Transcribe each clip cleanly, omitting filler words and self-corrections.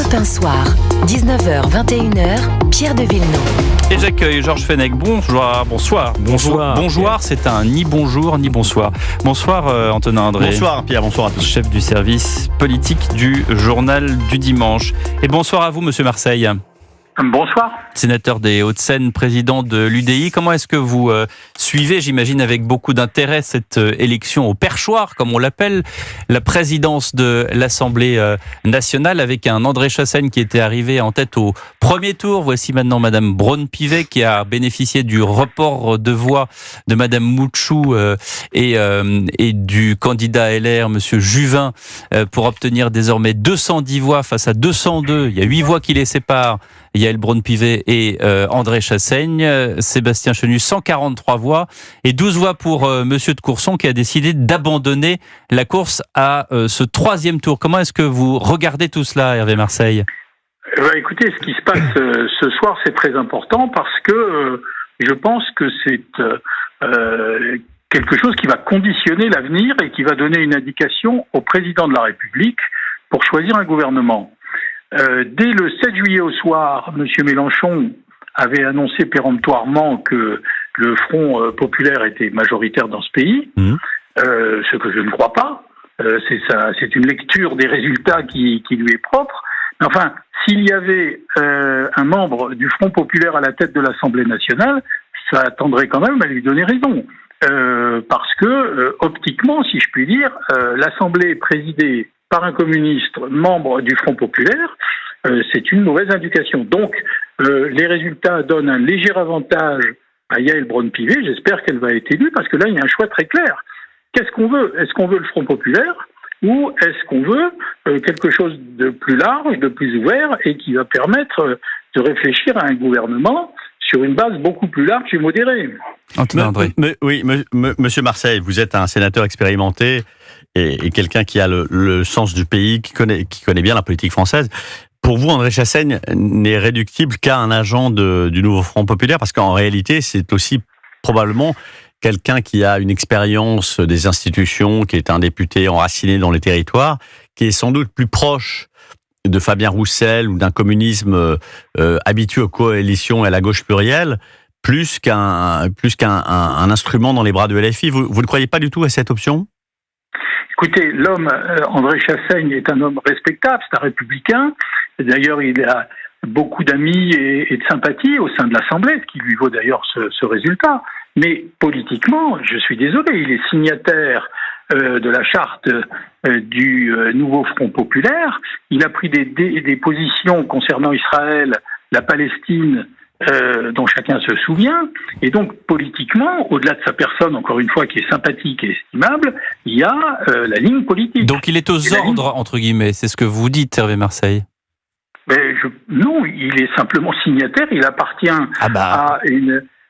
Europe 1 Soir, 19h-21h, Pierre de Villeneuve. Et j'accueille Georges Fenech. Bonsoir. C'est un ni bonjour ni bonsoir. Bonsoir Antonin André. Bonsoir Pierre, bonsoir à tous. Chef du service politique du Journal du Dimanche. Et bonsoir à vous Monsieur Marseille. Bonsoir. Sénateur des Hauts-de-Seine, président de l'UDI. Comment est-ce que vous suivez, j'imagine avec beaucoup d'intérêt, cette élection au perchoir, comme on l'appelle, la présidence de l'Assemblée nationale, avec un André Chassaigne qui était arrivé en tête au premier tour. Voici maintenant Madame Braun-Pivet qui a bénéficié du report de voix de Madame Mouchou et du candidat LR, Monsieur Juvin, pour obtenir désormais 210 voix face à 202. Il y a 8 voix qui les séparent. Yael Braun-Pivet et André Chassaigne. Sébastien Chenu, 143 voix et 12 voix pour Monsieur de Courson qui a décidé d'abandonner la course à ce troisième tour. Comment est-ce que vous regardez tout cela, Hervé Marseille ? Écoutez, ce qui se passe ce soir, c'est très important parce que je pense que c'est quelque chose qui va conditionner l'avenir et qui va donner une indication au président de la République pour choisir un gouvernement. Dès le 7 juillet au soir, M. Mélenchon avait annoncé péremptoirement que le Front populaire était majoritaire dans ce pays, ce que je ne crois pas. C'est une lecture des résultats qui lui est propre. Mais enfin, s'il y avait un membre du Front populaire à la tête de l'Assemblée nationale, ça tendrait quand même à lui donner raison. Parce que, optiquement, si je puis dire, l'Assemblée est présidée par un communiste membre du Front populaire, c'est une mauvaise indication. Donc, les résultats donnent un léger avantage à Yael Braun-Pivet. J'espère qu'elle va être élue, parce que là, il y a un choix très clair. Qu'est-ce qu'on veut ? Est-ce qu'on veut le Front populaire ou est-ce qu'on veut quelque chose de plus large, de plus ouvert, et qui va permettre de réfléchir à un gouvernement sur une base beaucoup plus large et modérée. Monsieur Marseille, vous êtes un sénateur expérimenté et quelqu'un qui a le sens du pays, qui connaît bien la politique française. Pour vous, André Chassaigne n'est réductible qu'à un agent du nouveau Front populaire, parce qu'en réalité, c'est aussi probablement quelqu'un qui a une expérience des institutions, qui est un député enraciné dans les territoires, qui est sans doute plus proche de Fabien Roussel ou d'un communisme habitué aux coalitions et à la gauche plurielle, plus qu'un instrument dans les bras de LFI. Vous ne croyez pas du tout à cette option ? Écoutez, l'homme, André Chassaigne, est un homme respectable, c'est un républicain. D'ailleurs, il a beaucoup d'amis et de sympathie au sein de l'Assemblée, ce qui lui vaut d'ailleurs ce résultat. Mais politiquement, je suis désolé, il est signataire de la charte du nouveau Front populaire. Il a pris des positions concernant Israël, la Palestine, dont chacun se souvient. Et donc, politiquement, au-delà de sa personne, encore une fois, qui est sympathique et estimable, il y a la ligne politique. Donc il est aux ordres, entre guillemets, c'est ce que vous dites, Hervé Marseille. Non, il est simplement signataire, il appartient à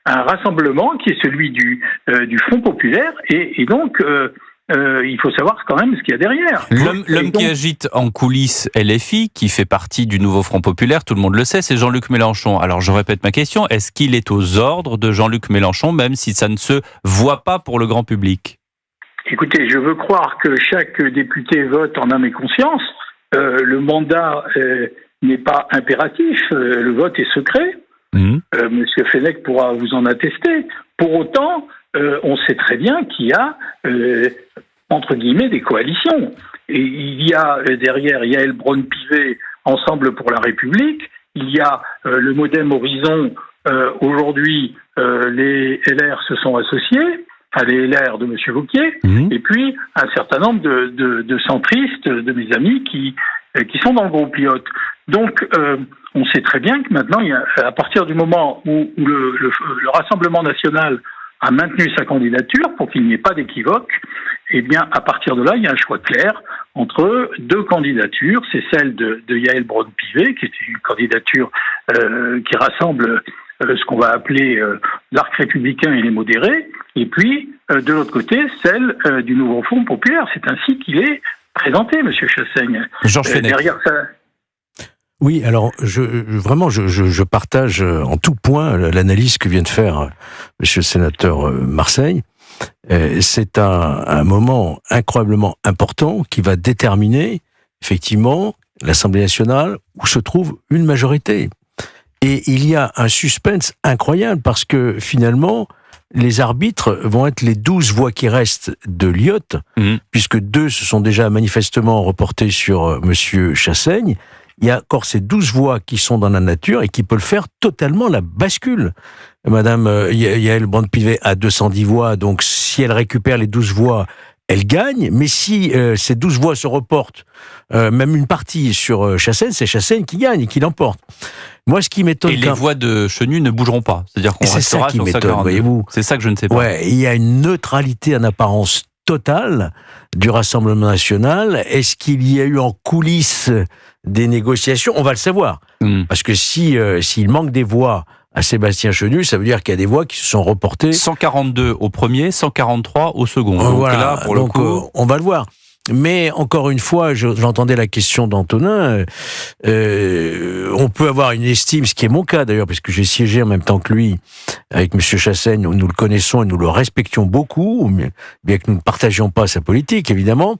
un rassemblement qui est celui du Front populaire, et donc il faut savoir quand même ce qu'il y a derrière. L'homme qui agite en coulisses LFI, qui fait partie du nouveau Front populaire, tout le monde le sait, c'est Jean-Luc Mélenchon. Alors je répète ma question, est-ce qu'il est aux ordres de Jean-Luc Mélenchon, même si ça ne se voit pas pour le grand public ? Écoutez, je veux croire que chaque député vote en âme et conscience. Le mandat n'est pas impératif, le vote est secret. Monsieur Fenech pourra vous en attester. Pour autant, on sait très bien qu'il y a, entre guillemets, des coalitions. Et il y a derrière Yael Braun-Pivet, Ensemble pour la République. Il y a le Modem Horizon. Aujourd'hui, les LR se sont associés, enfin les LR de monsieur Wauquiez, et puis un certain nombre de centristes, de mes amis, qui sont dans le groupe Lyotte. Donc, on sait très bien que maintenant, à partir du moment où le Rassemblement national a maintenu sa candidature pour qu'il n'y ait pas d'équivoque, eh bien, à partir de là, il y a un choix clair entre deux candidatures. C'est celle de Yael Braun-Pivet, qui est une candidature qui rassemble ce qu'on va appeler l'arc républicain et les modérés, et puis, de l'autre côté, celle du nouveau Front populaire. C'est ainsi qu'il est présenté, M. Chassaigne. Georges Fenech. Derrière ça... Oui, alors je partage en tout point l'analyse que vient de faire Monsieur le sénateur Marseille. C'est un moment incroyablement important qui va déterminer effectivement l'Assemblée nationale, où se trouve une majorité. Et il y a un suspense incroyable, parce que finalement, les arbitres vont être les 12 voix qui restent de Lyotte, puisque 2 se sont déjà manifestement reportées sur Monsieur Chassaigne. Il y a encore ces 12 voix qui sont dans la nature et qui peuvent faire totalement la bascule. Madame Yaël Braun-Pivet a 210 voix, donc si elle récupère les 12 voix, elle gagne. Mais si ces 12 voix se reportent, même une partie sur Chassaigne, c'est Chassaigne qui gagne et qui l'emporte. Moi, ce qui m'étonne... Et les voix de Chenu ne bougeront pas. C'est-à-dire qu'on restera sur 142. Voyez-vous. C'est ça que je ne sais pas. Ouais, il y a une neutralité en apparence totale du Rassemblement national. Est-ce qu'il y a eu en coulisses des négociations? On va le savoir. Parce que s'il manque des voix à Sébastien Chenu, ça veut dire qu'il y a des voix qui se sont reportées. 142 au premier, 143 au second. Donc voilà, là, pour le coup... on va le voir. Mais encore une fois, j'entendais la question d'Antonin, on peut avoir une estime, ce qui est mon cas d'ailleurs, parce que j'ai siégé en même temps que lui avec M. Chassaigne, nous le connaissons et nous le respections beaucoup, bien que nous ne partagions pas sa politique évidemment,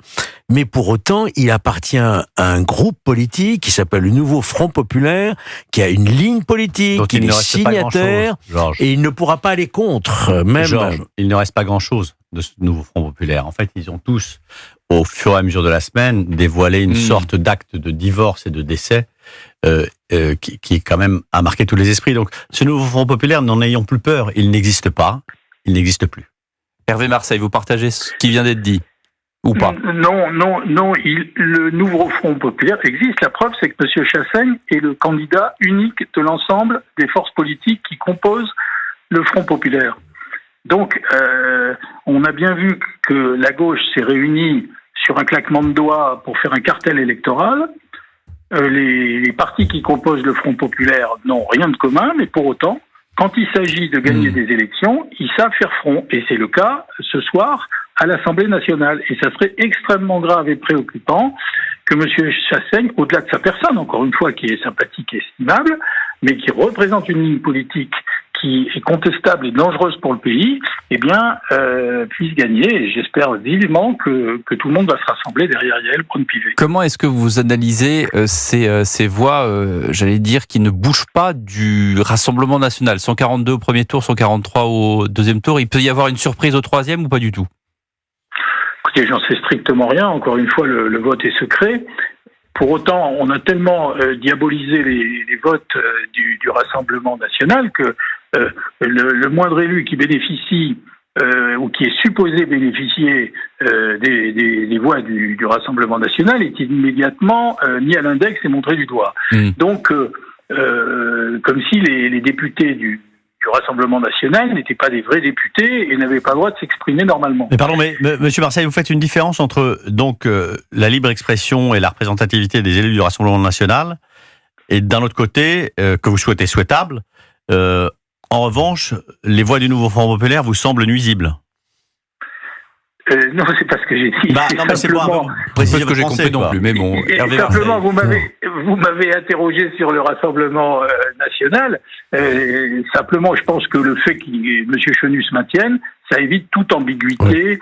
mais pour autant il appartient à un groupe politique qui s'appelle le Nouveau Front Populaire, qui a une ligne politique, qui est signataire, et il ne pourra pas aller contre. Même Georges, il ne reste pas grand-chose de ce Nouveau Front Populaire. En fait, ils ont tous, au fur et à mesure de la semaine, dévoilé une sorte d'acte de divorce et de décès qui quand même a marqué tous les esprits. Donc, ce Nouveau Front Populaire, n'en ayons plus peur, il n'existe pas, il n'existe plus. Hervé Marseille, vous partagez ce qui vient d'être dit ou pas? Non, le Nouveau Front Populaire existe. La preuve, c'est que M. Chassaigne est le candidat unique de l'ensemble des forces politiques qui composent le Front Populaire. Donc, on a bien vu que la gauche s'est réunie sur un claquement de doigts pour faire un cartel électoral. Les partis qui composent le Front Populaire n'ont rien de commun, mais pour autant, quand il s'agit de gagner des élections, ils savent faire front. Et c'est le cas ce soir à l'Assemblée nationale. Et ça serait extrêmement grave et préoccupant que M. Chassaigne, au-delà de sa personne, encore une fois, qui est sympathique et estimable, mais qui représente une ligne politique qui est contestable et dangereuse pour le pays, eh bien, puisse gagner. Et j'espère vivement que tout le monde va se rassembler derrière Yaël Braun-Pivet. Comment est-ce que vous analysez ces voix, j'allais dire, qui ne bougent pas du Rassemblement national? 142 au premier tour, 143 au deuxième tour. Il peut y avoir une surprise au troisième ou pas du tout? Écoutez, j'en sais strictement rien. Encore une fois, le vote est secret. Pour autant, on a tellement diabolisé les votes du Rassemblement national que le moindre élu qui bénéficie ou qui est supposé bénéficier des voix du Rassemblement national est immédiatement mis à l'index et montré du doigt. Donc, comme si les députés du Rassemblement national n'étaient pas des vrais députés et n'avaient pas le droit de s'exprimer normalement. Mais pardon, mais Monsieur Marseille, vous faites une différence entre donc la libre expression et la représentativité des élus du Rassemblement national, et d'un autre côté, que vous souhaitez souhaitable, en revanche, les voix du Nouveau Front Populaire vous semblent nuisibles. Non, c'est pas ce que j'ai dit. Non, mais c'est pas préciser ce que j'ai compris non plus. Mais bon, Hervé simplement, vous m'avez interrogé sur le Rassemblement national. Simplement, je pense que le fait que M. Chenu se maintienne, ça évite toute ambiguïté,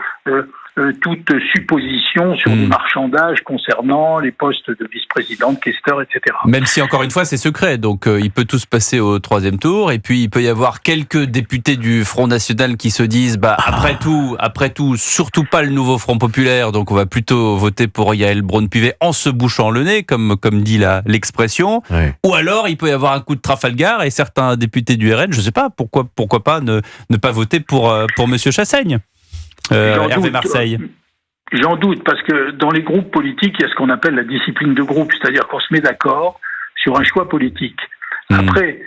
toute supposition sur des marchandages concernant les postes de vice-président, de questeur, etc. Même si, encore une fois, c'est secret. Donc, il peut tout se passer au troisième tour. Et puis, il peut y avoir quelques députés du Front National qui se disent, après tout, surtout pas le Nouveau Front Populaire. Donc, on va plutôt voter pour Yaël Braun-Pivet en se bouchant le nez, comme dit l'expression. Ouais. Ou alors, il peut y avoir un coup de Trafalgar et certains députés du RN, je sais pas, pourquoi pas ne pas voter pour Monsieur Chassaigne. Hervé Marseille. J'en doute, parce que dans les groupes politiques, il y a ce qu'on appelle la discipline de groupe, c'est-à-dire qu'on se met d'accord sur un choix politique. Après,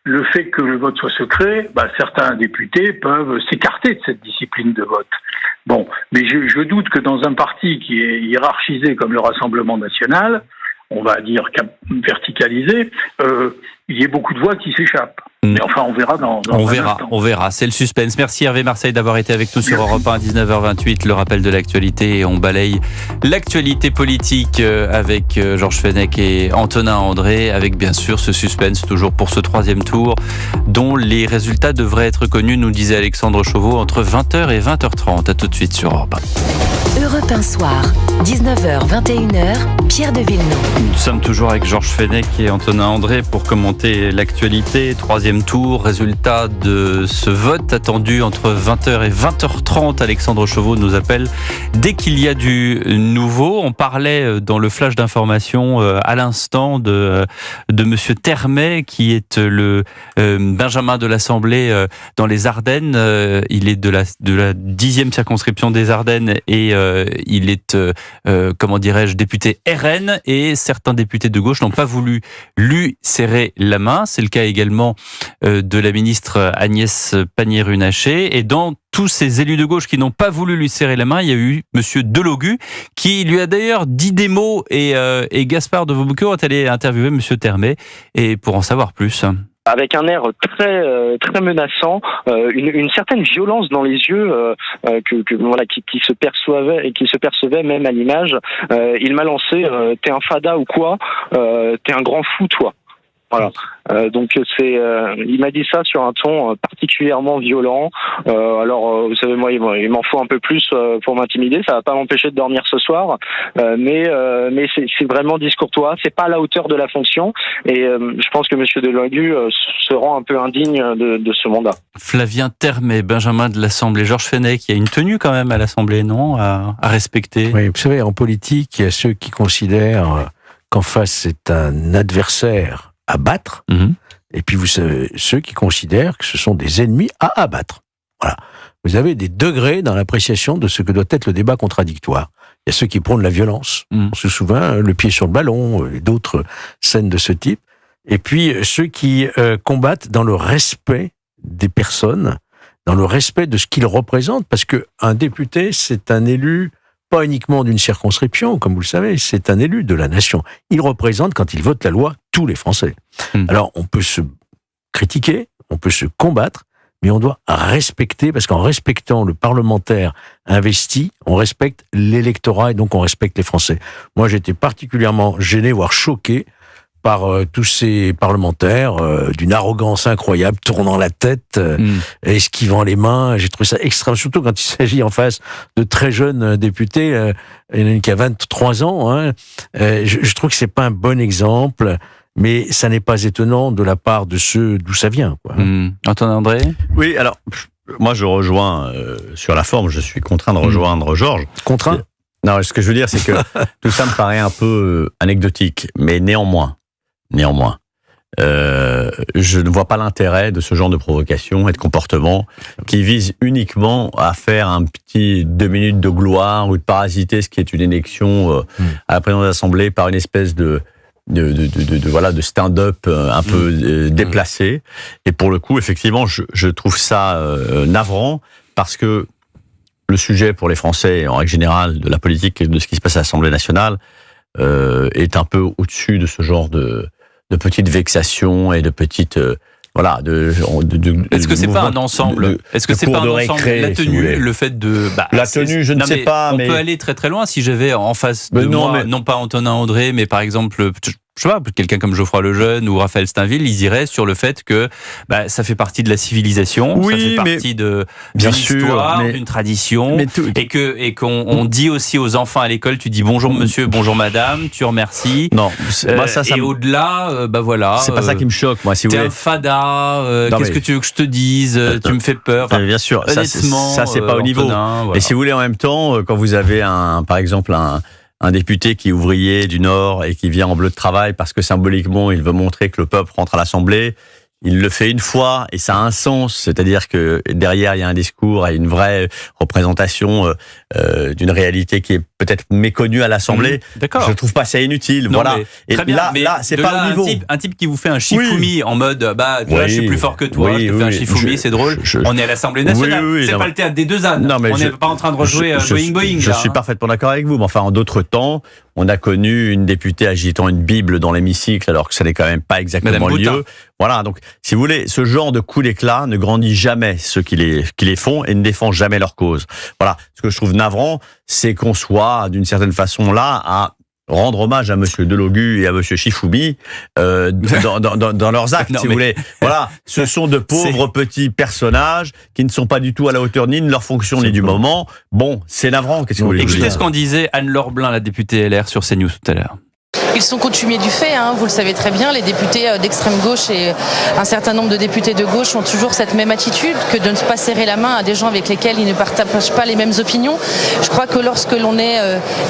le fait que le vote soit secret, certains députés peuvent s'écarter de cette discipline de vote. Bon, mais je doute que dans un parti qui est hiérarchisé comme le Rassemblement national, on va dire verticalisé, il y ait beaucoup de voix qui s'échappent. Mais enfin, on verra on verra. C'est le suspense. Merci Hervé Marseille d'avoir été avec nous sur Europe 1 à 19h28. Le rappel de l'actualité, et on balaye l'actualité politique avec Georges Fenech et Antonin André, avec bien sûr ce suspense toujours pour ce troisième tour, dont les résultats devraient être connus, nous disait Alexandre Chauveau, entre 20h et 20h30. À tout de suite sur Europe 1. Europe 1 Soir, 19h, 21h, Pierre de Villeneuve. Nous sommes toujours avec Georges Fenech et Antonin André pour commenter l'actualité. Troisième tour, résultat de ce vote attendu entre 20h et 20h30. Alexandre Chauveau nous appelle dès qu'il y a du nouveau. On parlait dans le flash d'information à l'instant de Monsieur Termet, qui est le Benjamin de l'Assemblée dans les Ardennes. Il est de la 10e circonscription des Ardennes et il est, député RN, et certains députés de gauche n'ont pas voulu lui serrer la main. C'est le cas également de la ministre Agnès Pannier-Runacher. Et dans tous ces élus de gauche qui n'ont pas voulu lui serrer la main, il y a eu Monsieur Delogu, qui lui a d'ailleurs dit des mots, et Gaspard de Vaubucourt est allé interviewer Monsieur Termet, et pour en savoir plus. Avec un air très menaçant, une certaine violence dans les yeux qui se percevait et qui se percevait même à l'image. Il m'a lancé t'es un fada ou quoi, t'es un grand fou toi. Voilà. Il m'a dit ça sur un ton particulièrement violent. Vous savez, moi, il m'en faut un peu plus pour m'intimider. Ça va pas m'empêcher de dormir ce soir. Mais c'est vraiment discourtois. C'est pas à la hauteur de la fonction. Et je pense que Monsieur Delogu se rend un peu indigne de ce mandat. Flavien Termet, Benjamin de l'Assemblée. Georges Fenech, il y a une tenue quand même à l'Assemblée, non, à respecter. Oui, vous savez, en politique, il y a ceux qui considèrent qu'en face c'est un adversaire à battre, et puis vous savez, ceux qui considèrent que ce sont des ennemis à abattre. Voilà. Vous avez des degrés dans l'appréciation de ce que doit être le débat contradictoire. Il y a ceux qui prônent la violence, on se souvient, le pied sur le ballon, et d'autres scènes de ce type, et puis ceux qui combattent dans le respect des personnes, dans le respect de ce qu'ils représentent, parce qu'un député, c'est un élu pas uniquement d'une circonscription, comme vous le savez, c'est un élu de la nation. Il représente, quand il vote la loi, tous les Français. Alors, on peut se critiquer, on peut se combattre, mais on doit respecter, parce qu'en respectant le parlementaire investi, on respecte l'électorat et donc on respecte les Français. Moi, j'étais particulièrement gêné, voire choqué, par tous ces parlementaires d'une arrogance incroyable, tournant la tête, esquivant les mains. J'ai trouvé ça extrême, surtout quand il s'agit en face de très jeunes députés. Il y en a une qui a 23 ans. Je trouve que c'est pas un bon exemple, mais ça n'est pas étonnant de la part de ceux d'où ça vient. Antonin André ? Oui, alors, moi je rejoins sur la forme, je suis contraint de rejoindre Georges. Contraint ? Non, ce que je veux dire, c'est que tout ça me paraît un peu anecdotique, mais néanmoins, je ne vois pas l'intérêt de ce genre de provocation et de comportement qui vise uniquement à faire un petit 2 minutes de gloire ou de parasiter ce qui est une élection à la présidence de l'Assemblée par une espèce de stand-up un peu déplacé. Et pour le coup, effectivement, je trouve ça navrant, parce que le sujet pour les Français, en règle générale, de la politique et de ce qui se passe à l'Assemblée nationale, est un peu au-dessus de ce genre de petites vexations et de petites... Est-ce que c'est pas un ensemble ? Est-ce que c'est pas un ensemble ? La tenue, le fait de... la tenue, je ne sais pas, mais... On peut aller très très loin. Si j'avais en face de moi, non pas Antonin André, mais par exemple... Je sais pas, quelqu'un comme Geoffroy Lejeune ou Raphaël Steinville, ils iraient sur le fait que ça fait partie de la civilisation, ça fait partie d'une histoire, d'une tradition, et qu'on dit aussi aux enfants à l'école, tu dis bonjour monsieur, bonjour madame, tu remercies. Non, et au-delà, voilà. C'est pas ça qui me choque, moi, si vous voulez. T'es un fada, qu'est-ce que tu veux que je te dise, tu me fais peur. Bien sûr, honnêtement, ça c'est pas au niveau. Voilà. Et si vous voulez, en même temps, quand vous avez par exemple un député qui est ouvrier du Nord et qui vient en bleu de travail parce que symboliquement il veut montrer que le peuple rentre à l'Assemblée, il le fait une fois et ça a un sens, c'est-à-dire que derrière il y a un discours et une vraie représentation d'une réalité qui est peut-être méconnue à l'Assemblée. D'accord. Je trouve pas ça inutile. Non, voilà. Et là, c'est pas au niveau. Un type qui vous fait un Shifumi en mode je suis plus fort que toi, je te fais un Shifumi, c'est drôle. On est à l'Assemblée nationale. C'est pas le théâtre des deux ânes. On n'est pas en train de rejouer Boing. Je suis parfaitement d'accord avec vous, mais enfin en d'autres temps, on a connu une députée agitant une Bible dans l'hémicycle alors que ça n'est quand même pas exactement le lieu. Voilà, donc si vous voulez, ce genre de coup d'éclat ne grandit jamais ceux qui les font et ne défendent jamais leur cause. Voilà, ce que je trouve navrant, c'est qu'on soit d'une certaine façon là à rendre hommage à Monsieur Delogu et à Monsieur Shifumi dans leurs actes, si vous voulez. Voilà, ce sont de pauvres petits personnages qui ne sont pas du tout à la hauteur ni de leur fonction ni du moment. Bon, c'est navrant. Qu'est-ce que vous voulez dire ? Écoutez ce qu'en disait Anne-Laure Blin, la députée LR, sur CNews tout à l'heure. Ils sont coutumiers du fait, vous le savez très bien, les députés d'extrême gauche et un certain nombre de députés de gauche ont toujours cette même attitude que de ne pas serrer la main à des gens avec lesquels ils ne partagent pas les mêmes opinions. Je crois que lorsque l'on est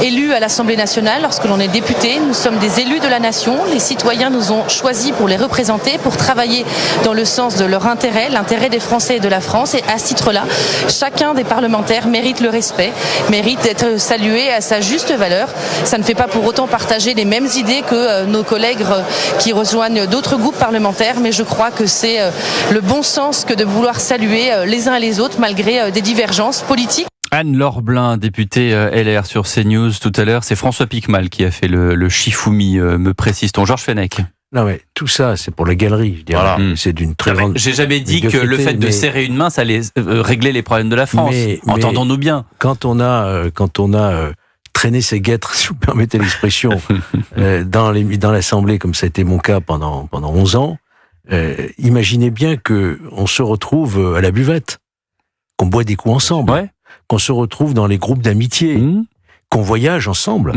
élu à l'Assemblée nationale, lorsque l'on est député, nous sommes des élus de la nation. Les citoyens nous ont choisis pour les représenter, pour travailler dans le sens de leur intérêt, l'intérêt des Français et de la France. Et à ce titre-là, chacun des parlementaires mérite le respect, mérite d'être salué à sa juste valeur. Ça ne fait pas pour autant partager les mêmes idées que nos collègues qui rejoignent d'autres groupes parlementaires, mais je crois que c'est le bon sens que de vouloir saluer les uns et les autres malgré des divergences politiques. Anne-Laure Blin, députée LR sur CNews tout à l'heure. C'est François Piquemal qui a fait le Shifumi, me précise-t-on. Georges Fenech. Non mais tout ça, c'est pour la galerie, je dirais. Voilà. C'est d'une très grande... J'ai jamais dit que le fait de serrer une main, ça allait régler les problèmes de la France. Entendons-nous bien. Quand on a traîner ses guêtres, si vous permettez l'expression, dans l'Assemblée, comme ça a été mon cas pendant 11 ans, imaginez bien que on se retrouve à la buvette, qu'on boit des coups ensemble, qu'on se retrouve dans les groupes d'amitié, qu'on voyage ensemble,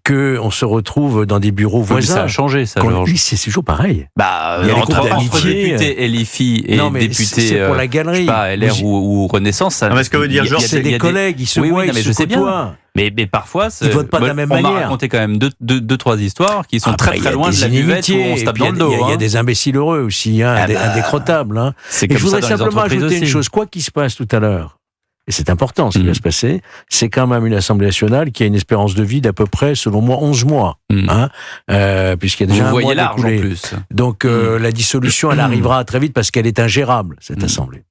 qu'on se retrouve dans des bureaux voisins. Ça a changé, ça, Georges. Oui, c'est toujours pareil. Il y a entre députés LFI et députés pour la galerie. Je sais pas, LR ou Renaissance. Ça, ce que veut dire Georges, c'est des collègues, ils se voient, ils se côtoient. Mais parfois, ils votent pas de la même manière. On m'a raconté quand même deux, trois histoires qui sont très loin de la buvette où on se tape dans le dos. Il y a des imbéciles heureux aussi, indécrottables. Et je voudrais simplement ajouter une chose. Quoi qu'il se passe tout à l'heure, et c'est important ce qui va se passer, c'est quand même une Assemblée nationale qui a une espérance de vie d'à peu près, selon moi, 11 mois. Puisqu'il y a déjà un mois d'écoulé. Donc la dissolution, elle arrivera très vite parce qu'elle est ingérable, cette Assemblée.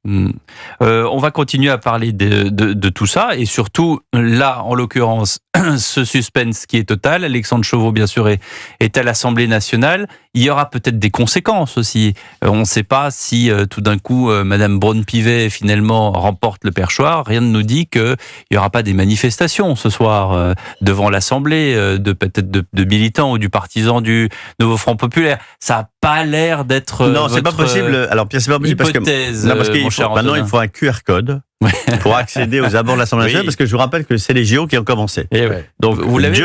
On va continuer à parler de tout ça et surtout là en l'occurrence ce suspense qui est total. Alexandre Chauveau bien sûr est à l'Assemblée nationale. Il y aura peut-être des conséquences aussi. On ne sait pas si tout d'un coup Madame Braun-Pivet finalement remporte le perchoir. Rien ne nous dit qu'il n'y aura pas des manifestations ce soir devant l'Assemblée peut-être de militants ou du partisan du Nouveau Front Populaire. Ça n'a pas l'air d'être non, c'est pas possible. Alors Pierre, c'est pas possible hypothèse, parce que maintenant il faut un QR code pour accéder aux abords de l'Assemblée nationale, parce que je vous rappelle que c'est les JO qui ont commencé. Donc vous l'avez,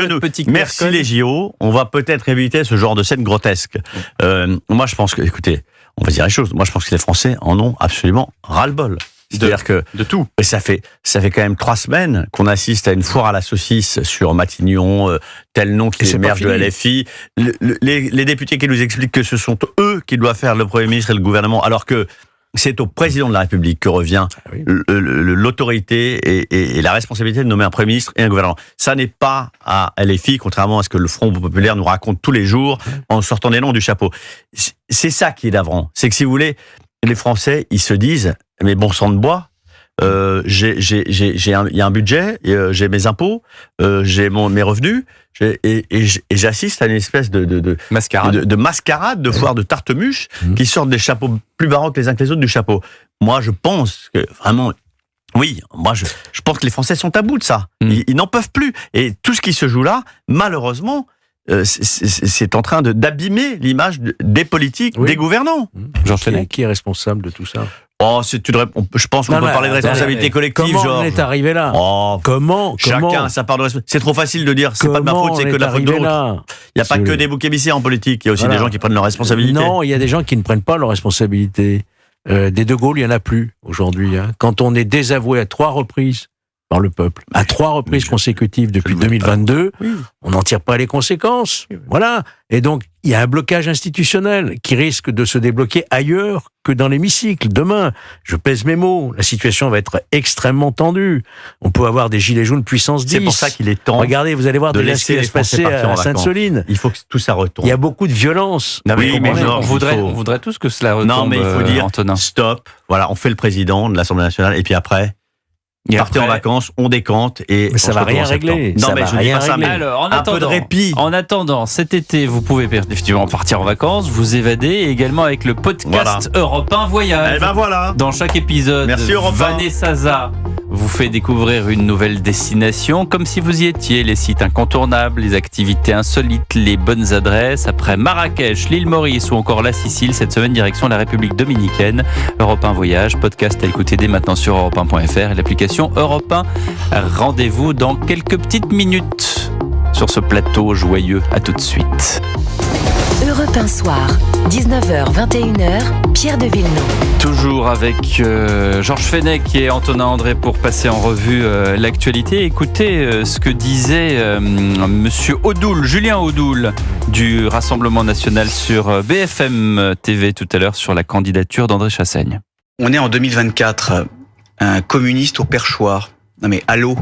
merci les JO, on va peut-être éviter ce genre de scène grotesque. Moi je pense que, écoutez, on va dire les choses, moi je pense que les Français en ont absolument ras-le-bol. C'est-à-dire que de tout. Et ça fait quand même 3 semaines qu'on assiste à une foire à la saucisse sur Matignon, tel nom qui émerge de LFI. Les députés qui nous expliquent que ce sont eux qui doivent faire le Premier ministre et le gouvernement, alors que c'est au président de la République que revient l'autorité et la responsabilité de nommer un Premier ministre et un gouvernement. Ça n'est pas à LFI, contrairement à ce que le Front Populaire nous raconte tous les jours en sortant des noms du chapeau. C'est ça qui est navrant. C'est que si vous voulez, les Français, ils se disent, mais bon sang de bois, il y a un budget, j'ai mes impôts, j'ai mes revenus, et j'assiste à une espèce de mascarade, de foire de tartemuche qui sortent des chapeaux plus baroques les uns que les autres du chapeau. Moi, je pense que vraiment, oui, moi je pense que les Français sont à bout de ça. Ils n'en peuvent plus. Et tout ce qui se joue là, malheureusement, c'est en train d'abîmer l'image des politiques, des gouvernants. Georges Fenech, qui est responsable de tout ça? Je pense qu'on peut parler de responsabilité collective, Georges. Comment on est arrivé là? Chacun a sa part de responsabilité. C'est trop facile de dire c'est pas de ma faute, c'est que de la faute de l'autre. Il n'y a pas que des boucs émissaires en politique, il y a aussi des gens qui prennent leurs responsabilités. Non, il y a des gens qui ne prennent pas leurs responsabilités. Des De Gaulle, il n'y en a plus aujourd'hui. Quand on est désavoué à 3 reprises par le peuple, à 3 reprises consécutives depuis 2022, on n'en tire pas les conséquences. Voilà. Et donc, il y a un blocage institutionnel qui risque de se débloquer ailleurs que dans l'hémicycle. Demain, je pèse mes mots, la situation va être extrêmement tendue. On peut avoir des gilets jaunes puissance 10. C'est pour ça qu'il est temps. Regardez, vous allez voir de ce qui va se passer à Sainte-Soline. Il faut que tout ça retombe. Il y a beaucoup de violence. Oui, mais on voudrait tous que cela retombe. Non, mais il faut dire Antonin. Stop. Voilà, on fait le président de l'Assemblée nationale, et puis après, partez en vacances, on décante et mais ça va rien régler. Non, mais je dis pas ça, mais alors, un peu de répit. En attendant, cet été, vous pouvez effectivement partir en vacances, vous évader, et également avec le podcast Europe 1 Voyage. Et ben voilà. Dans chaque épisode, merci Europe 1. Vanessa Zaza vous fait découvrir une nouvelle destination, comme si vous y étiez, les sites incontournables, les activités insolites, les bonnes adresses. Après Marrakech, l'île Maurice ou encore la Sicile, cette semaine direction la République dominicaine. Europe 1 Voyage, podcast à écouter dès maintenant sur europe1.fr et l'application Europe 1. Rendez-vous dans quelques petites minutes sur ce plateau joyeux. À tout de suite. Europe 1 Soir, 19h, 21h, Pierre de Villeneuve. Toujours avec Georges Fenech et Antonin André pour passer en revue l'actualité. Écoutez ce que disait monsieur Odoul, Julien Odoul du Rassemblement National sur BFM TV tout à l'heure sur la candidature d'André Chassaigne. On est en 2024, un communiste au perchoir. Non mais allô.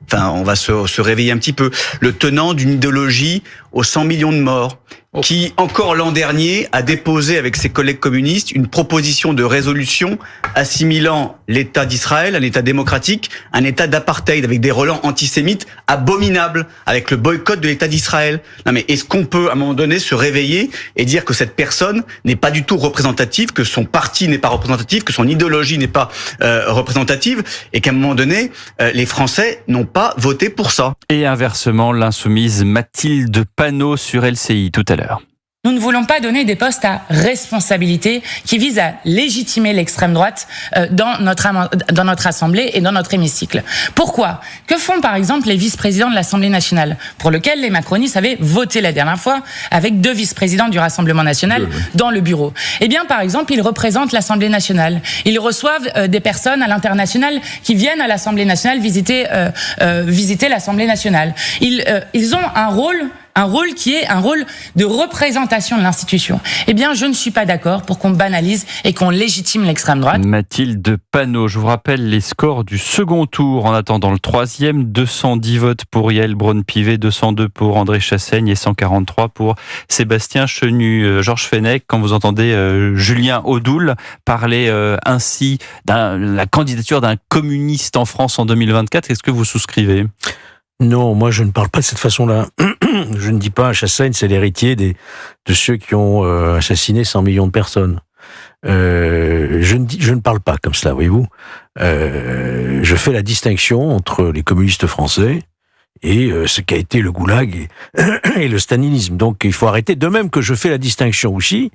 Enfin, on va se réveiller un petit peu. Le tenant d'une idéologie aux 100 millions de morts, qui, encore l'an dernier, a déposé avec ses collègues communistes une proposition de résolution assimilant l'État d'Israël, un État démocratique, un État d'apartheid, avec des relents antisémites abominables, avec le boycott de l'État d'Israël. Non mais est-ce qu'on peut, à un moment donné, se réveiller et dire que cette personne n'est pas du tout représentative, que son parti n'est pas représentatif, que son idéologie n'est pas représentative, et qu'à un moment donné, les Français n'ont pas voté pour ça. Et inversement, l'insoumise Mathilde Panot sur LCI tout à l'heure. Nous ne voulons pas donner des postes à responsabilité qui visent à légitimer l'extrême droite dans notre assemblée et dans notre hémicycle. Pourquoi ? Que font par exemple les vice-présidents de l'Assemblée nationale, pour lesquels les macronistes avaient voté la dernière fois avec 2 vice-présidents du Rassemblement national dans le bureau ? Eh bien, par exemple, ils représentent l'Assemblée nationale. Ils reçoivent des personnes à l'international qui viennent à l'Assemblée nationale visiter l'Assemblée nationale. Ils ont un rôle qui est un rôle de représentation de l'institution. Eh bien, je ne suis pas d'accord pour qu'on banalise et qu'on légitime l'extrême droite. Mathilde Panot, je vous rappelle les scores du second tour en attendant le troisième. 210 votes pour Yaël Braun-Pivet, 202 pour André Chassaigne et 143 pour Sébastien Chenu. Georges Fenech, quand vous entendez Julien Odoul parler ainsi de la candidature d'un communiste en France en 2024, est-ce que vous souscrivez ? Non, moi je ne parle pas de cette façon-là. Je ne dis pas Chassaigne, c'est l'héritier de ceux qui ont assassiné 100 millions de personnes. Je ne parle pas comme cela, voyez-vous. Je fais la distinction entre les communistes français et ce qu'a été le goulag et le stalinisme. Donc il faut arrêter. De même que je fais la distinction aussi,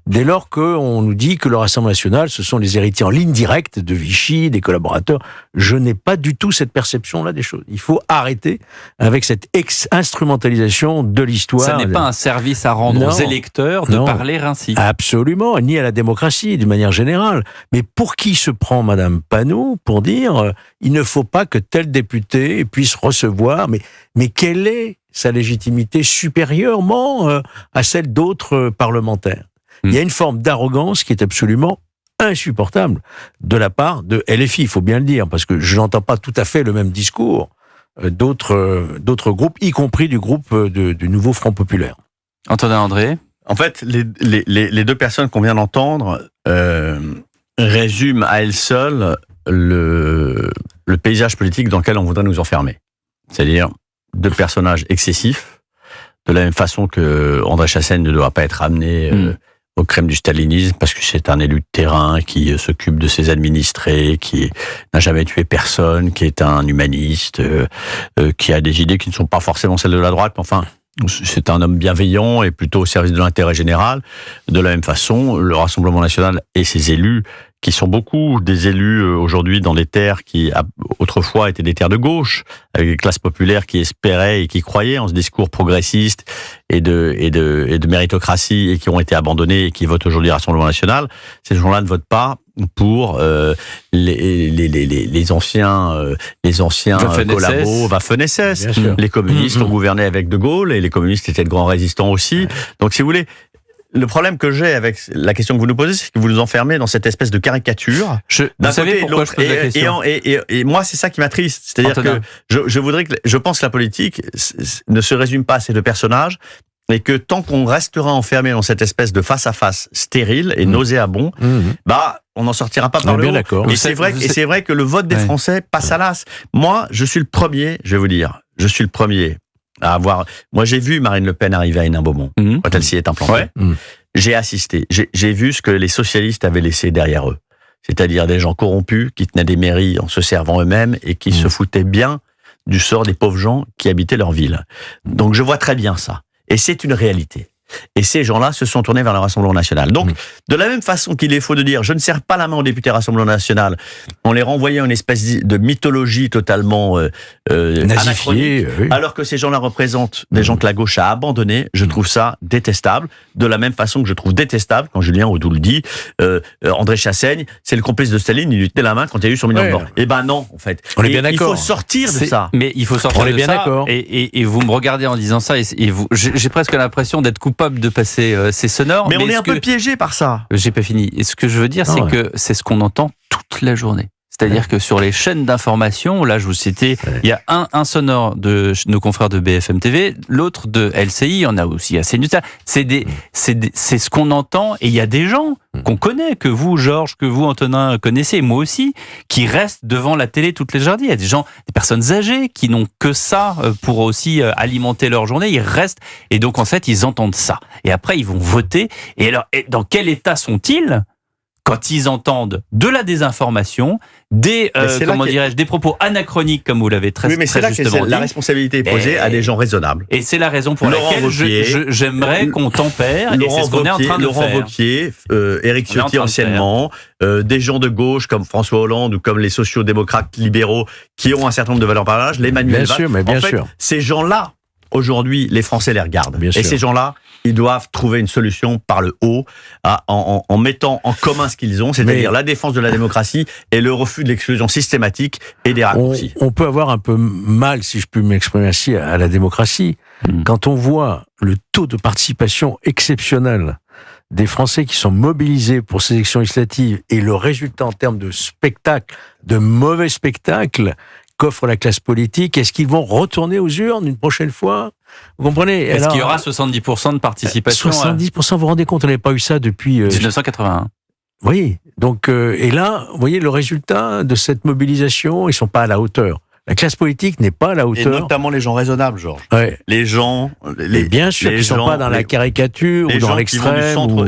dès lors qu'on nous dit que le Rassemblement national, ce sont les héritiers en ligne directe de Vichy, des collaborateurs. Je n'ai pas du tout cette perception-là des choses. Il faut arrêter avec cette instrumentalisation de l'histoire. Ça n'est pas un service à rendre aux électeurs de parler ainsi. Absolument, ni à la démocratie, d'une manière générale. Mais pour qui se prend Madame Panot pour dire il ne faut pas que tel député puisse recevoir, mais quelle est sa légitimité supérieurement à celle d'autres parlementaires ? Il y a une forme d'arrogance qui est absolument insupportable de la part de LFI, il faut bien le dire, parce que je n'entends pas tout à fait le même discours d'autres groupes, y compris du groupe du Nouveau Front Populaire. Antonin André ? En fait, les 2 personnes qu'on vient d'entendre résument à elles seules le paysage politique dans lequel on voudrait nous enfermer. C'est-à-dire 2 personnages excessifs, de la même façon que André Chassaigne ne doit pas être amené au crème du stalinisme, parce que c'est un élu de terrain qui s'occupe de ses administrés, qui n'a jamais tué personne, qui est un humaniste, qui a des idées qui ne sont pas forcément celles de la droite, mais enfin, c'est un homme bienveillant et plutôt au service de l'intérêt général. De la même façon, le Rassemblement national et ses élus, qui sont beaucoup des élus aujourd'hui dans des terres qui autrefois étaient des terres de gauche, avec des classes populaires qui espéraient et qui croyaient en ce discours progressiste et de méritocratie et qui ont été abandonnés et qui votent aujourd'hui Rassemblement national. Ces gens-là ne votent pas pour les anciens collabos, Waffen-SS. Les communistes ont gouverné avec De Gaulle et les communistes étaient de grands résistants aussi. Donc si vous voulez, le problème que j'ai avec la question que vous nous posez, c'est que vous nous enfermez dans cette espèce de caricature d'un côté et de l'autre. Et moi, c'est ça qui m'attriste. C'est-à-dire que je pense que la politique ne se résume pas à ces 2 personnages, et que tant qu'on restera enfermé dans cette espèce de face-à-face stérile et nauséabond, on n'en sortira pas par le haut. Et c'est vrai que le vote des Français passe à l'as. Moi, je suis le premier à avoir... Moi, j'ai vu Marine Le Pen arriver à Hénin-Beaumont, quand elle s'y est implantée. J'ai assisté. J'ai vu ce que les socialistes avaient laissé derrière eux. c'est-à-dire des gens corrompus qui tenaient des mairies en se servant eux-mêmes et qui se foutaient bien du sort des pauvres gens qui habitaient leur ville. Donc je vois très bien ça. Et c'est une réalité. Et ces gens-là se sont tournés vers le Rassemblement national. Donc, de la même façon qu'il est faux de dire « je ne serre pas la main aux députés Rassemblement national », on les renvoyait à une espèce de mythologie totalement anachronique, alors que ces gens-là représentent des gens que la gauche a abandonnés, je trouve ça détestable. De la même façon que je trouve détestable, quand Julien Audoul le dit, André Chassaigne, c'est le complice de Staline, il lui tenait la main quand il y a eu son million de morts. Eh ben non, en fait. On est bien d'accord. Il faut sortir de ça. Mais il faut sortir on est de bien ça. d'accord. Et vous me regardez en disant ça, et vous, j'ai presque l'impression d'être coupable de passer ces sonores. Mais on est un peu piégé par ça. J'ai pas fini. Et ce que je veux dire, c'est que c'est ce qu'on entend toute la journée. C'est-à-dire que sur les chaînes d'information, là je vous citais, il y a un sonore de nos confrères de BFM TV, l'autre de LCI, on a aussi à CNews. C'est ce qu'on entend, et il y a des gens qu'on connaît, que vous, Georges, que vous, Antonin, connaissez, moi aussi, qui restent devant la télé toutes les journées. Il y a des gens, des personnes âgées qui n'ont que ça pour aussi alimenter leur journée. Ils restent, et donc en fait, ils entendent ça. Et après, ils vont voter. Et alors, dans quel état sont-ils quand ils entendent de la désinformation, des des propos anachroniques, comme vous l'avez très justement dit. La responsabilité est posée à des gens raisonnables. Et c'est la raison pour laquelle j'aimerais qu'on tempère, et c'est ce qu'on est en train de faire. Laurent Wauquiez, Éric Ciotti anciennement, des gens de gauche comme François Hollande ou comme les sociaux-démocrates libéraux qui ont un certain nombre de valeurs partageables, les Manuel Valls. Bien sûr. Ces gens-là, aujourd'hui, les Français les regardent. Et ces gens-là, ils doivent trouver une solution par le haut, en mettant en commun ce qu'ils ont, c'est-à-dire la défense de la démocratie et le refus de l'exclusion systématique et des raccourcis. On peut avoir un peu mal, si je puis m'exprimer ainsi, à la démocratie, quand on voit le taux de participation exceptionnel des Français qui sont mobilisés pour ces élections législatives et le résultat en termes de spectacle, de mauvais spectacle, qu'offre la classe politique. Est-ce qu'ils vont retourner aux urnes une prochaine fois? Vous comprenez? Est-ce qu'il y aura 70% de participation? 70%, vous vous rendez compte, on n'avait pas eu ça depuis... 1981. Oui, donc, et là, vous voyez le résultat de cette mobilisation, ils ne sont pas à la hauteur. La classe politique n'est pas à la hauteur. Et notamment les gens raisonnables, Georges. Ouais. Les gens... bien sûr qu'ils ne sont pas dans la caricature ou dans l'extrême ou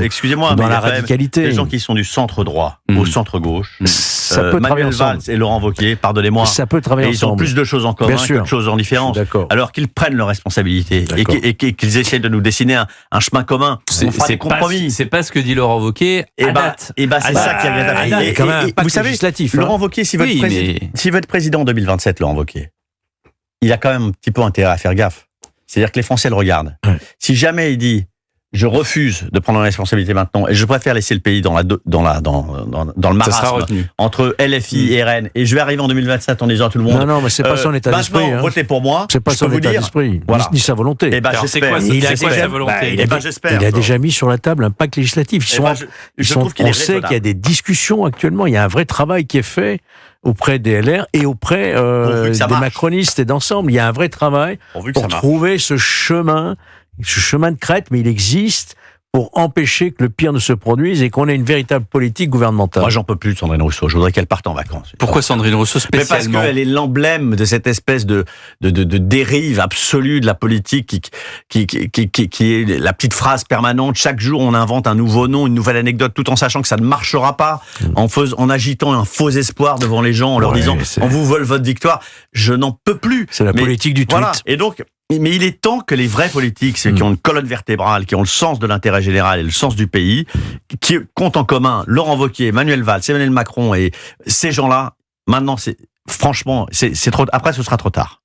dans la radicalité. Les gens qui sont du centre-droit au centre-gauche. Ça peut Manuel Valls et Laurent Wauquiez, pardonnez-moi. Ça peut travailler ensemble. Ils ont plus de choses en commun que de choses en différence. Alors qu'ils prennent leurs responsabilités et qu'ils essaient de nous dessiner un chemin commun. On fera des compromis. C'est pas ce que dit Laurent Wauquiez à date. Et c'est ça qui est vous savez, Laurent Wauquiez, si vous êtes président en 2027, Laurent Wauquiez, il a quand même un petit peu intérêt à faire gaffe. C'est-à-dire que les Français le regardent. Si jamais il dit je refuse de prendre la responsabilité maintenant et je préfère laisser le pays dans le marasme entre LFI et RN et je vais arriver en 2027 en disant à tout le monde non mais c'est pas son état d'esprit. Votez pour moi. C'est pas son état d'esprit, ni sa volonté. Et j'espère. Il a déjà mis sur la table un pacte législatif. On sait qu'il y a des discussions actuellement. Il y a un vrai travail qui est fait auprès des LR et auprès des macronistes et d'ensemble. Il y a un vrai travail pour trouver ce chemin de crête, mais il existe pour empêcher que le pire ne se produise et qu'on ait une véritable politique gouvernementale. Moi, j'en peux plus de Sandrine Rousseau. Je voudrais qu'elle parte en vacances. Pourquoi Sandrine Rousseau spécialement? Parce qu'elle est l'emblème de cette espèce de dérive absolue de la politique qui est la petite phrase permanente. Chaque jour, on invente un nouveau nom, une nouvelle anecdote, tout en sachant que ça ne marchera pas, en agitant un faux espoir devant les gens, en leur disant on vous vole votre victoire. Je n'en peux plus. C'est la politique du tweet. Voilà. Et donc, mais il est temps que les vrais politiques, ceux qui ont une colonne vertébrale, qui ont le sens de l'intérêt général et le sens du pays, qui comptent en commun Laurent Wauquiez, Manuel Valls, Emmanuel Macron et ces gens-là, maintenant, franchement, c'est trop. Après, ce sera trop tard.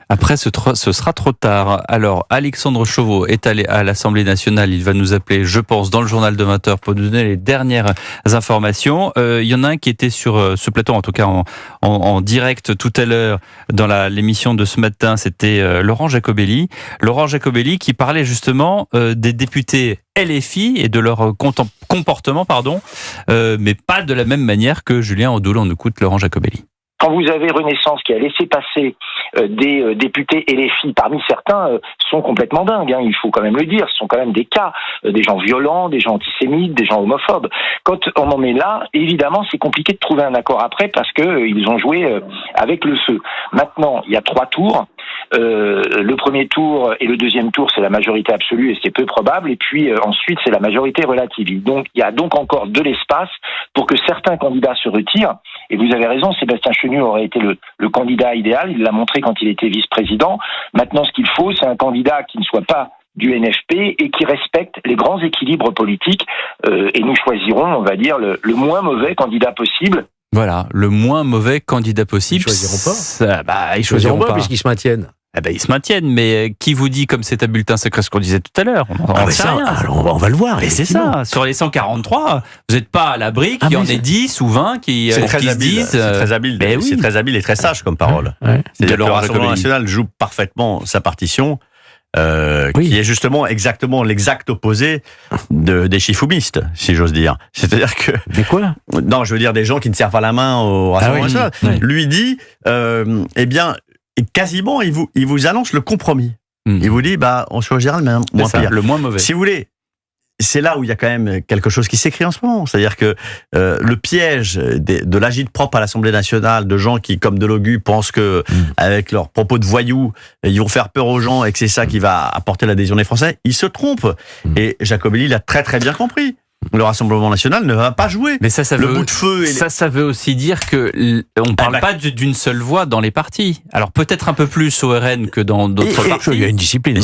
Après, ce sera trop tard. Alors, Alexandre Chauveau est allé à l'Assemblée nationale. Il va nous appeler, je pense, dans le journal de 20h pour nous donner les dernières informations. Il y en a un qui était sur ce plateau, en tout cas en direct tout à l'heure dans l'émission de ce matin. C'était Laurent Jacobelli. Laurent Jacobelli qui parlait justement des députés LFI et de leur comportement, mais pas de la même manière que Julien Audoul. On écoute Laurent Jacobelli. Quand vous avez Renaissance qui a laissé passer des députés LFI, parmi certains sont complètement dingues, il faut quand même le dire, ce sont quand même des cas, des gens violents, des gens antisémites, des gens homophobes. Quand on en est là, évidemment, c'est compliqué de trouver un accord après parce que ils ont joué avec le feu. Maintenant, il y a 3 tours. Le premier tour et le deuxième tour, c'est la majorité absolue et c'est peu probable. Et puis ensuite, c'est la majorité relative. Donc, il y a donc encore de l'espace pour que certains candidats se retirent. Et vous avez raison, Sébastien Chenu aurait été le candidat idéal. Il l'a montré quand il était vice-président. Maintenant, ce qu'il faut, c'est un candidat qui ne soit pas du NFP et qui respecte les grands équilibres politiques. Et nous choisirons, on va dire, le moins mauvais candidat possible. Voilà, le moins mauvais candidat possible. Ils choisiront pas. Ils choisiront pas puisqu'ils se maintiennent. Ils se maintiennent, mais qui vous dit, comme c'est à bulletin secret, ce qu'on disait tout à l'heure? On va le voir. Et c'est ça. Sur les 143, vous n'êtes pas à l'abri qu'il y en ait 10 ou 20 qui se disent. C'est très habile. C'est très habile et très sage comme parole. C'est-à-dire que le Rassemblement national joue parfaitement sa partition. Qui est justement exactement l'exact opposé des chifoumistes, si j'ose dire. C'est-à-dire que... Mais quoi? Non, je veux dire des gens qui ne servent pas la main au Rassemblement national. Lui dit, eh bien, quasiment, il vous annonce le compromis. Il vous dit, on choisira le moins pire. Le moins mauvais. Si vous voulez, c'est là où il y a quand même quelque chose qui s'écrit en ce moment. C'est-à-dire que le piège de l'agite propre à l'Assemblée nationale, de gens qui, comme Delogu, pensent que avec leurs propos de voyous, ils vont faire peur aux gens et que c'est ça qui va apporter l'adhésion des Français, ils se trompent. Et Jacobelli l'a très très bien compris. Le Rassemblement national ne va pas jouer. Mais ça le bout de feu. Ça veut aussi dire que on parle pas d'une seule voix dans les partis. Alors peut-être un peu plus au RN que dans d'autres partis. Il y a une discipline.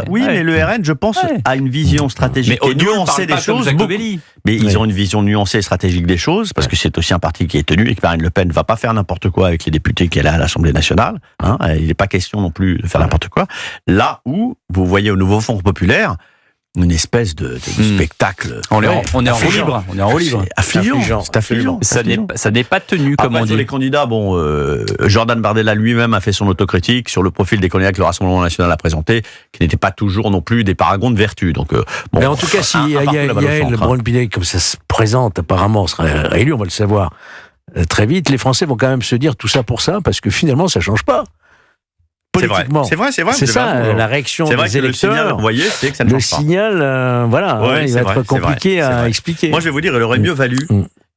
Mais le RN, je pense, a une vision stratégique et nuancée des choses. Mais ils ont une vision nuancée et stratégique des choses, parce que c'est aussi un parti qui est tenu et que Marine Le Pen ne va pas faire n'importe quoi avec les députés qu'elle a à l'Assemblée nationale. Il n'est pas question non plus de faire n'importe quoi. Là où vous voyez au nouveau Front populaire une espèce de spectacle. On est en roue libre. C'est affligeant. Ça n'est pas tenu, comme on dit. Sur les candidats, Jordan Bardella lui-même a fait son autocritique sur le profil des candidats que le Rassemblement national a présenté, qui n'étaient pas toujours non plus des paragons de vertu. Donc, mais en tout cas, si Yael Braun-Pivet, comme ça se présente, apparemment, sera réélu, on va le savoir très vite, les Français vont quand même se dire tout ça pour ça, parce que finalement, ça change pas. C'est vrai. C'est ça, la réaction des électeurs. Le signal envoyé, c'est que ça ne change pas. Le signal, il va être compliqué à expliquer. Moi, je vais vous dire, il aurait mieux valu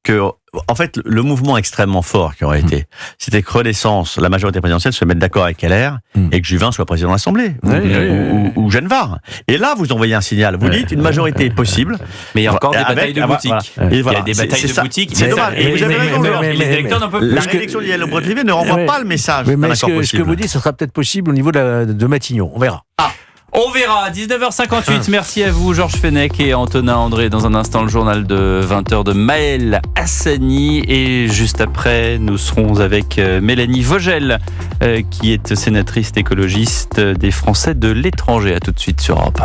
que, en fait, le mouvement extrêmement fort qui aurait été, c'était que Renaissance, la majorité présidentielle, se mette d'accord avec LR et que Juvin soit président de l'Assemblée ou Genevard. Et là, vous envoyez un signal. Vous dites une majorité est possible. Mais il y a encore des batailles de boutiques. Il y a des batailles de boutiques. C'est dommage. Et vous avez raison. Les électeurs n'en peuvent plus. La réélection d'Yael Braun-Pivet ne renvoie pas le message. Mais ce que vous dites, ce sera peut-être possible au niveau de Matignon. On verra. On verra, 19h58, merci à vous Georges Fenech et Antonin André. Dans un instant, le journal de 20h de Maël Hassani. Et juste après, nous serons avec Mélanie Vogel, qui est sénatrice écologiste des Français de l'étranger. À tout de suite sur Europe 1.